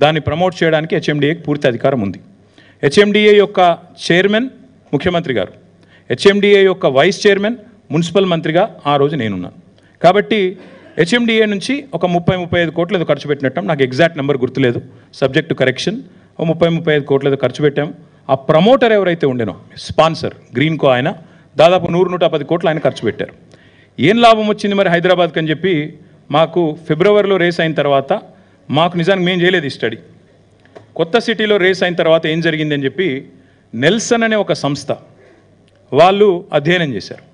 దాన్ని ప్రమోట్ చేయడానికి హెచ్ఎండిఏకి పూర్తి అధికారం ఉంది. హెచ్ఎండిఏ యొక్క చైర్మన్ ముఖ్యమంత్రి గారు, హెచ్ఎండిఏ యొక్క వైస్ చైర్మన్ మున్సిపల్ మంత్రిగా ఆ రోజు నేనున్నాను. కాబట్టి హెచ్ఎండిఏ నుంచి ఒక 30-35 కోట్లు ఏదో ఖర్చు పెట్టినట్టు, నాకు ఎగ్జాక్ట్ నెంబర్ గుర్తులేదు, సబ్జెక్ట్ టు కరెక్షన్, 30-35 కోట్లు ఏదో ఖర్చు పెట్టాము. ఆ ప్రమోటర్ ఎవరైతే ఉండేనో స్పాన్సర్ గ్రీన్కో ఆయన దాదాపు 100-110 కోట్లు ఆయన ఖర్చు పెట్టారు. ఏం లాభం వచ్చింది మరి హైదరాబాద్కి అని చెప్పి మాకు ఫిబ్రవరిలో రేస్ అయిన తర్వాత, మాకు నిజానికి మేము చేయలేదు ఈ స్టడీ, కొత్త సిటీలో రేస్ అయిన తర్వాత ఏం జరిగింది అని చెప్పి నెల్సన్ అనే ఒక సంస్థ వాళ్ళు అధ్యయనం చేశారు.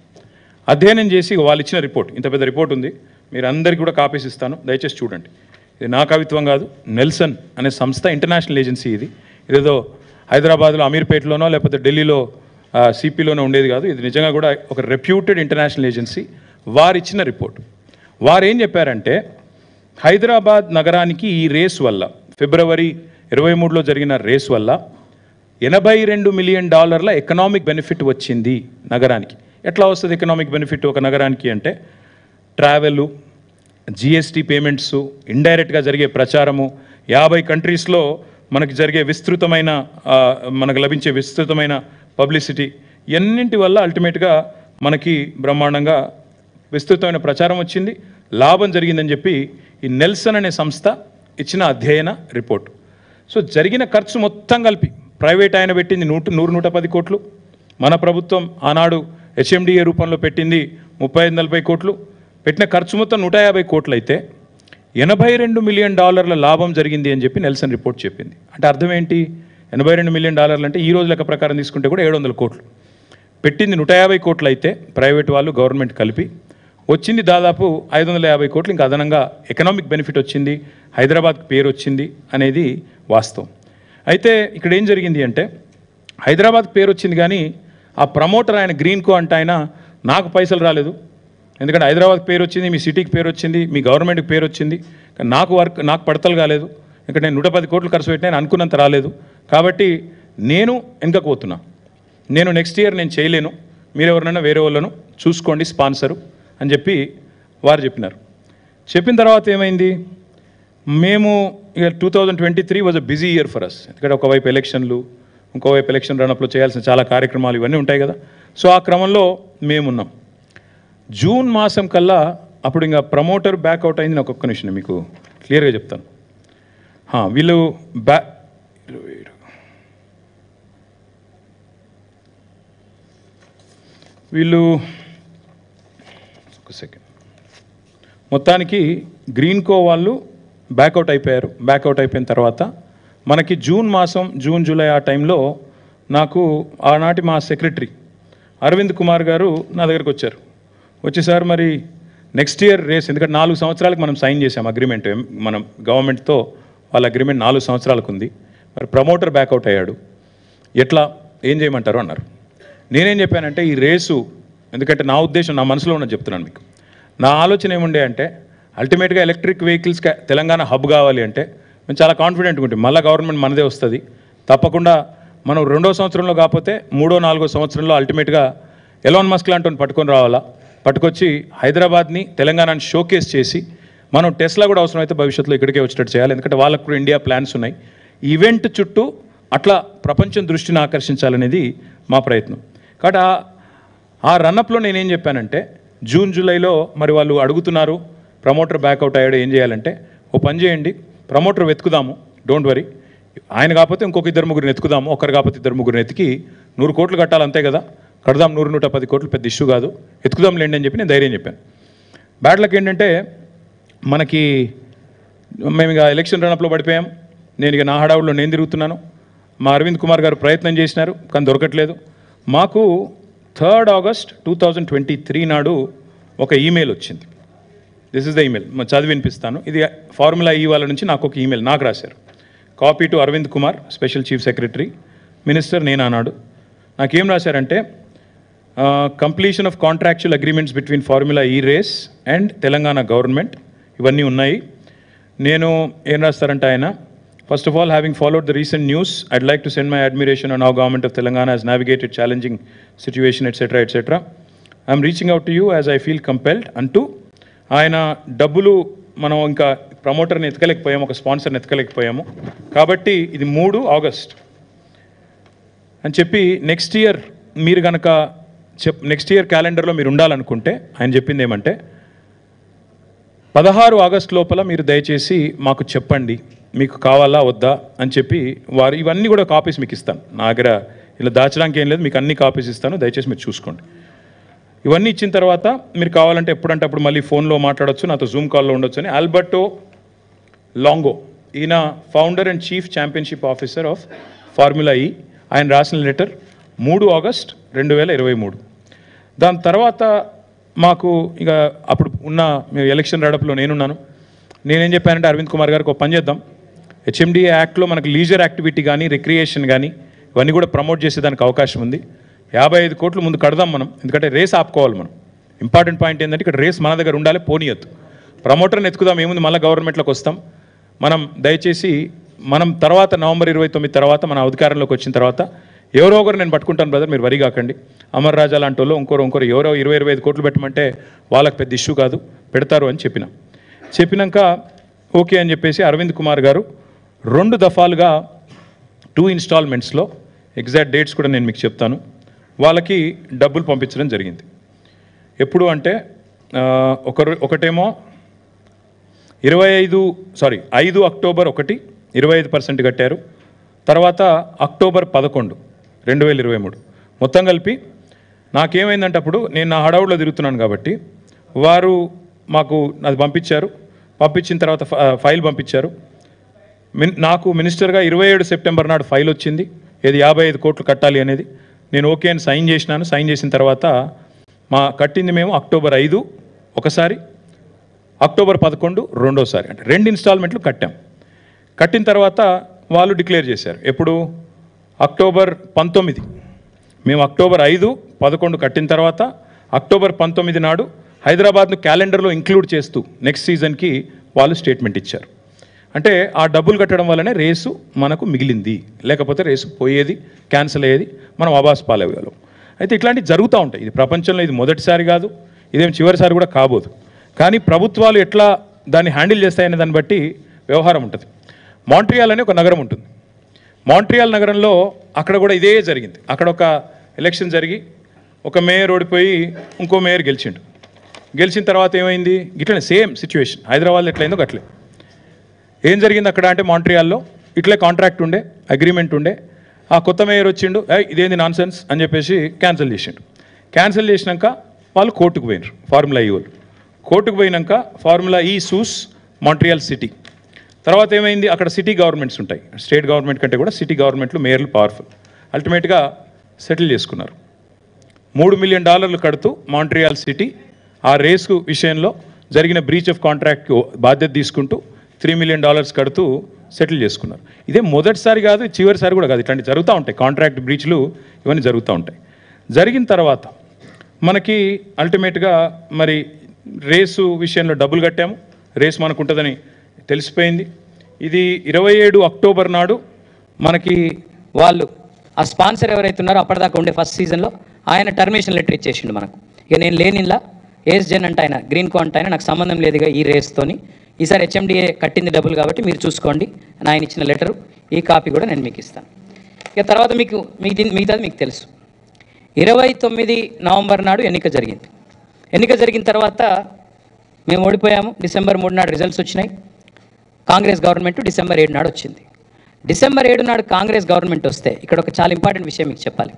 అధ్యయనం చేసి వాళ్ళు ఇచ్చిన రిపోర్ట్, ఇంత పెద్ద రిపోర్ట్ ఉంది, మీరు అందరికీ కూడా కాపీస్ ఇస్తాను, దయచేసి చూడండి. ఇది నా కవిత్వం కాదు, నెల్సన్ అనే సంస్థ ఇంటర్నేషనల్ ఏజెన్సీ ఇది. ఇదేదో హైదరాబాద్లో అమీర్పేటలోనో లేకపోతే ఢిల్లీలో సిపిలోనో ఉండేది కాదు, ఇది నిజంగా కూడా ఒక రెప్యూటెడ్ ఇంటర్నేషనల్ ఏజెన్సీ. వారు ఇచ్చిన రిపోర్ట్, వారు ఏం చెప్పారంటే హైదరాబాద్ నగరానికి ఈ రేస్ వల్ల, ఫిబ్రవరి 23లో జరిగిన రేస్ వల్ల $82 మిలియన్ ఎకనామిక్ బెనిఫిట్ వచ్చింది నగరానికి. ఎట్లా వస్తుంది ఎకనామిక్ బెనిఫిట్ ఒక నగరానికి అంటే, ట్రావెలు, జిఎస్టీ పేమెంట్స్, ఇండైరెక్ట్గా జరిగే ప్రచారము, 50 కంట్రీస్లో మనకి జరిగే విస్తృతమైన మనకు లభించే విస్తృతమైన పబ్లిసిటీ, ఎన్నింటి వల్ల అల్టిమేట్గా మనకి బ్రహ్మాండంగా విస్తృతమైన ప్రచారం వచ్చింది, లాభం జరిగిందని చెప్పి ఈ నెల్సన్ అనే సంస్థ ఇచ్చిన అధ్యయన రిపోర్ట్. సో జరిగిన ఖర్చు మొత్తం కలిపి ప్రైవేట్ ఆయన పెట్టింది 100-110 కోట్లు, మన ప్రభుత్వం ఆనాడు హెచ్ఎండిఏ రూపంలో పెట్టింది 35-40 కోట్లు, పెట్టిన ఖర్చు మొత్తం 150 కోట్లు అయితే $82 మిలియన్ లాభం జరిగింది అని చెప్పి నెల్సన్ రిపోర్ట్ చెప్పింది. అంటే అర్థం ఏంటి, $82 మిలియన్ అంటే ఈ రోజు లెక్క ప్రకారం తీసుకుంటే కూడా 700 కోట్లు. పెట్టింది 150 కోట్లు అయితే ప్రైవేట్ వాళ్ళు గవర్నమెంట్ కలిపి, వచ్చింది దాదాపు 550 కోట్లు ఇంకా అదనంగా ఎకనామిక్ బెనిఫిట్ వచ్చింది, హైదరాబాద్కి పేరు వచ్చింది అనేది వాస్తవం. అయితే ఇక్కడ ఏం జరిగింది అంటే, హైదరాబాద్కి పేరు వచ్చింది కానీ ఆ ప్రమోటర్ ఆయన గ్రీన్కో అంటే ఆయన, నాకు పైసలు రాలేదు, ఎందుకంటే హైదరాబాద్కి పేరు వచ్చింది, మీ సిటీకి పేరు వచ్చింది, మీ గవర్నమెంట్కి పేరు వచ్చింది, కానీ నాకు పడతలు కాలేదు, ఎందుకంటే నేను 110 కోట్లు ఖర్చు పెట్టినా నేను అనుకున్నంత రాలేదు, కాబట్టి నేను వెనకపోతున్నా, నేను నెక్స్ట్ ఇయర్ నేను చేయలేను, మీరు ఎవరినైనా వేరే వాళ్ళను చూసుకోండి స్పాన్సరు అని చెప్పి వారు చెప్పినారు. చెప్పిన తర్వాత ఏమైంది, మేము ఇక 2023 was a busy year for us, ఎందుకంటే ఒకవైపు ఎలక్షన్లు, ఇంకోవైపు ఎలక్షన్ రన్అప్లో చేయాల్సిన చాలా కార్యక్రమాలు ఇవన్నీ ఉంటాయి కదా. సో ఆ క్రమంలో మేమున్నాం. జూన్ మాసం కల్లా అప్పుడు ఇంకా ప్రమోటర్ బ్యాక్అవుట్ అయింది. నాకు ఒక్క నిమిషం మీకు క్లియర్గా చెప్తాను. వీళ్ళు ఒక సెకండ్, మొత్తానికి గ్రీన్కో వాళ్ళు బ్యాక్అవుట్ అయిపోయారు. బ్యాక్అవుట్ అయిపోయిన తర్వాత మనకి జూన్ మాసం, జూన్ జూలై ఆ టైంలో నాకు ఆనాటి మా సెక్రటరీ అరవింద్ కుమార్ గారు నా దగ్గరికి వచ్చారు. వచ్చేసారి మరి నెక్స్ట్ ఇయర్ రేస్, ఎందుకంటే 4 సంవత్సరాలకు మనం సైన్ చేసాం అగ్రిమెంట్, మనం గవర్నమెంట్తో వాళ్ళ అగ్రిమెంట్ 4 సంవత్సరాలకు ఉంది. మరి ప్రమోటర్ బ్యాక్అవుట్ అయ్యాడు, ఎట్లా ఏం చేయమంటారు అన్నారు. నేనేం చెప్పానంటే ఈ రేసు, ఎందుకంటే నా ఉద్దేశం, నా మనసులో ఉన్నది చెప్తున్నాను మీకు. నా ఆలోచన ఏముండే అంటే, అల్టిమేట్గా ఎలక్ట్రిక్ వెహికల్స్ తెలంగాణ హబ్ కావాలి అంటే మేము చాలా కాన్ఫిడెంట్గా ఉంటాం, మళ్ళీ గవర్నమెంట్ మనదే వస్తుంది తప్పకుండా. మనం 2వ సంవత్సరంలో కాకపోతే 3వ 4వ సంవత్సరంలో అల్టిమేట్గా ఎలాన్ మస్క్ లాంటి పట్టుకొని రావాలా, పట్టుకొచ్చి హైదరాబాద్ని తెలంగాణని షోకేస్ చేసి, మనం టెస్లా కూడా అవసరమైతే భవిష్యత్తులో ఇక్కడికే వచ్చేటట్టు చేయాలి, ఎందుకంటే వాళ్ళకు కూడా ఇండియా ప్లాన్స్ ఉన్నాయి. ఈవెంట్ చుట్టూ అట్లా ప్రపంచం దృష్టిని ఆకర్షించాలనేది మా ప్రయత్నం. కాబట్టి ఆ రన్అప్లో నేనేం చెప్పానంటే, జూన్ జూలైలో మరి వాళ్ళు అడుగుతున్నారు ప్రమోటర్ బ్యాక్అవుట్ అయ్యాడు ఏం చేయాలంటే, ఓ పని చేయండి, ప్రమోటర్ వెతుకుదాము, డోంట్ వరీ, ఆయన కాకపోతే ఇంకొక 2-3 ఎత్తుకుదాము, ఒకరు కాకపోతే 2-3 ఎత్తికి 100 కోట్లు కట్టాలి అంతే కదా, కడదాం, 100-110 కోట్లు పెద్ద ఇష్యూ కాదు, ఎత్తుకుదాం లేండి అని చెప్పి నేను ధైర్యం చెప్పాను. బ్యాడ్ లక్ ఏంటంటే మనకి మేము ఇక ఎలక్షన్ రన్అప్లో పడిపోయాం. నేను ఇక నా హడావుల్లో నేను తిరుగుతున్నాను. మా అరవింద్ కుమార్ గారు ప్రయత్నం చేసినారు కానీ దొరకట్లేదు. మాకు 3rd ఆగస్ట్ 2023 నాడు ఒక ఈమెయిల్ వచ్చింది. దిస్ ఇస్ ద ఈమెయిల్, చదివి వినిపిస్తాను. ఇది ఫార్ములా ఈ వాళ్ళ నుంచి నాకు ఒక ఈమెయిల్ నాకు రాశారు. Copy to Arvind Kumar, special chief secretary, minister నేను అన్నాడు. నాకేం రాశారంటే, completion of contractual agreements between formula E race and Telangana government, ఇవన్నీ ఉన్నాయి. నేను ఏం రాస్తారంటే ఆయన, first of all, having followed the recent news, I'd like to send my admiration on how government of Telangana has navigated challenging situation etc etc. I am reaching out to you as I feel compelled అంటూ ఆయన డబ్బులు మనం ఇంకా ప్రమోటర్ని ఎతకలేకపోయాము, ఒక స్పాన్సర్ని ఎతకలేకపోయాము. కాబట్టి ఇది 3 August అని చెప్పి నెక్స్ట్ ఇయర్ మీరు కనుక నెక్స్ట్ ఇయర్ క్యాలెండర్లో మీరు ఉండాలనుకుంటే ఆయన చెప్పింది ఏమంటే 16 ఆగస్ట్ లోపల మీరు దయచేసి మాకు చెప్పండి మీకు కావాలా వద్దా అని చెప్పి వారు ఇవన్నీ కూడా కాపీస్ మీకు ఇస్తాను. నా దగ్గర ఇలా దాచడానికి ఏం లేదు, మీకు అన్ని కాపీస్ ఇస్తాను, దయచేసి మీరు చూసుకోండి. ఇవన్నీ ఇచ్చిన తర్వాత మీరు కావాలంటే ఎప్పుడంటే అప్పుడు మళ్ళీ ఫోన్లో మాట్లాడవచ్చు, నాతో జూమ్ కాల్లో ఉండొచ్చు అని ఆల్బర్టో లాంగో, ఈయన founder and chief championship officer of formula ఈ, ఆయన రాసిన లెటర్ 3 ఆగస్ట్ 2023. దాని తర్వాత మాకు ఇక అప్పుడు ఉన్న ఎలక్షన్ రడప్లో నేనున్నాను. నేనేం చెప్పానంటే అరవింద్ కుమార్ గారికి ఒక పని చేద్దాం, హెచ్ఎండిఏ యాక్ట్లో మనకు లీజర్ యాక్టివిటీ కానీ రిక్రియేషన్ కానీ ఇవన్నీ కూడా ప్రమోట్ చేసేదానికి అవకాశం ఉంది. 55 కోట్లు ముందు కడదాం మనం, ఎందుకంటే రేస్ ఆపుకోవాలి మనం. ఇంపార్టెంట్ పాయింట్ ఏంటంటే ఇక్కడ రేస్ మన దగ్గర ఉండాలి, పోనీయద్దు. ప్రమోటర్ని ఎత్తుకుదాం, ఏముంది మళ్ళీ గవర్నమెంట్లోకి వస్తాం మనం. దయచేసి మనం తర్వాత నవంబర్ 29 తర్వాత మన అధికారంలోకి వచ్చిన తర్వాత ఎవరో ఒకరు నేను పట్టుకుంటాను బ్రదర్, మీరు వరి కాకండి. అమర్ రాజా లాంటి వాళ్ళు ఇంకోరు ఎవరో 20-25 కోట్లు పెట్టమంటే వాళ్ళకి పెద్ద ఇష్యూ కాదు, పెడతారు అని చెప్పినాక ఓకే అని చెప్పేసి అరవింద్ కుమార్ గారు 2 దఫాలుగా 2 ఇన్స్టాల్మెంట్స్లో, ఎగ్జాక్ట్ డేట్స్ కూడా నేను మీకు చెప్తాను, వాళ్ళకి డబ్బులు పంపించడం జరిగింది. ఎప్పుడు అంటే ఒకటేమో 5 అక్టోబర్ 1 25% కట్టారు. తర్వాత అక్టోబర్ 11, 2023. మొత్తం కలిపి నాకేమైందంటే అప్పుడు నేను నా హడావుడిలో తిరుగుతున్నాను కాబట్టి వారు మాకు అది పంపించిన తర్వాత ఫైల్ పంపించారు. నాకు మినిస్టర్గా 27 సెప్టెంబర్ నాడు ఫైల్ వచ్చింది, ఏది 55 కోట్లు కట్టాలి అనేది. నేను ఓకే అని సైన్ చేసినాను. సైన్ చేసిన తర్వాత కట్టింది మేము అక్టోబర్ 5 ఒకసారి, అక్టోబర్ 11 రెండోసారి, అంటే 2 ఇన్స్టాల్మెంట్లు కట్టాం. కట్టిన తర్వాత వాళ్ళు డిక్లేర్ చేశారు ఎప్పుడు, అక్టోబర్ 19. మేము అక్టోబర్ 5, 11 కట్టిన తర్వాత అక్టోబర్ 19 నాడు హైదరాబాద్ను క్యాలెండర్లో ఇంక్లూడ్ చేస్తూ నెక్స్ట్ సీజన్కి వాళ్ళు స్టేట్మెంట్ ఇచ్చారు. అంటే ఆ డబ్బులు కట్టడం వల్లనే రేసు మనకు మిగిలింది, లేకపోతే రేసు పోయేది, క్యాన్సిల్ అయ్యేది, మనం అబాస్ పాలయ్యేవాళ్ళం. అయితే ఇట్లాంటివి జరుగుతూ ఉంటాయి. ఇది ప్రపంచంలో ఇది మొదటిసారి కాదు, ఇదేం చివరిసారి కూడా కాబోదు. కానీ ప్రభుత్వాలు ఎట్లా దాన్ని హ్యాండిల్ చేస్తాయనే దాన్ని బట్టి వ్యవహారం ఉంటుంది. మాంట్రియాల్ అనే ఒక నగరం ఉంటుంది. మాంట్రియాల్ నగరంలో అక్కడ కూడా ఇదే జరిగింది. అక్కడ ఒక ఎలక్షన్ జరిగి ఒక మేయర్ ఓడిపోయి ఇంకో మేయర్ గెలిచిన తర్వాత ఏమైంది, ఇట్లనే సేమ్ సిచ్యువేషన్ హైదరాబాద్లో ఎట్లయిందో అట్లే. ఏం జరిగింది అక్కడ అంటే మాంట్రియాల్లో ఇట్లే కాంట్రాక్ట్ ఉండే, అగ్రిమెంట్ ఉండే. ఆ కొత్త మేయర్ వచ్చిండు, ఇదేంది నాన్సెన్స్ అని చెప్పేసి క్యాన్సిల్ చేసినాక వాళ్ళు కోర్టుకు పోయినారు. ఫార్ములా ఈ వాళ్ళు కోర్టుకు పోయినాక ఫార్ములా ఈ సూస్ మాంట్రియాల్ సిటీ. తర్వాత ఏమైంది, అక్కడ సిటీ గవర్నమెంట్స్ ఉంటాయి, స్టేట్ గవర్నమెంట్ కంటే కూడా సిటీ గవర్నమెంట్లు మేయర్లు పవర్ఫుల్. అల్టిమేట్గా సెటిల్ చేసుకున్నారు. $3 మిలియన్ కడుతూ మాంట్రియాల్ సిటీ ఆ రేసు విషయంలో జరిగిన బ్రీచ్ ఆఫ్ కాంట్రాక్ట్కి బాధ్యత తీసుకుంటూ $3 మిలియన్ కడుతూ సెటిల్ చేసుకున్నారు. ఇదే మొదటిసారి కాదు, చివరిసారి కూడా కాదు, ఇట్లాంటివి జరుగుతూ ఉంటాయి. కాంట్రాక్ట్ బ్రీచ్లు ఇవన్నీ జరుగుతూ ఉంటాయి. జరిగిన తర్వాత మనకి అల్టిమేట్గా మరి రేసు విషయంలో డబ్బులు కట్టాము, రేసు మనకు ఉంటుందని తెలిసిపోయింది. ఇది 27 అక్టోబర్ నాడు మనకి వాళ్ళు ఆ స్పాన్సర్ ఎవరైతే ఉన్నారో అప్పటిదాకా ఉండే ఫస్ట్ సీజన్లో ఆయన టర్మినేషన్ లెటర్ ఇచ్చేసిండు మనకు. ఇక నేను లేనిలా ఏస్జెన్ అంటే ఆయన గ్రీన్ కో అంటే ఆయన నాకు సంబంధం లేదుగా ఈ రేస్తోని, ఈసారి హెచ్ఎండిఏ కట్టింది డబ్బులు కాబట్టి మీరు చూసుకోండి అని ఆయన ఇచ్చిన లెటరు, ఈ కాపీ కూడా నేను మీకు ఇస్తాను. ఇక తర్వాత మిగతాది మీకు తెలుసు. 29 నవంబర్ నాడు ఎన్నిక జరిగిన తర్వాత మేము ఓడిపోయాము. డిసెంబర్ 3 నాడు రిజల్ట్స్ వచ్చినాయి. కాంగ్రెస్ గవర్నమెంట్ డిసెంబర్ 7 నాడు వచ్చింది. డిసెంబర్ 7 నాడు కాంగ్రెస్ గవర్నమెంట్ వస్తే ఇక్కడ ఒక చాలా ఇంపార్టెంట్ విషయం మీకు చెప్పాలి.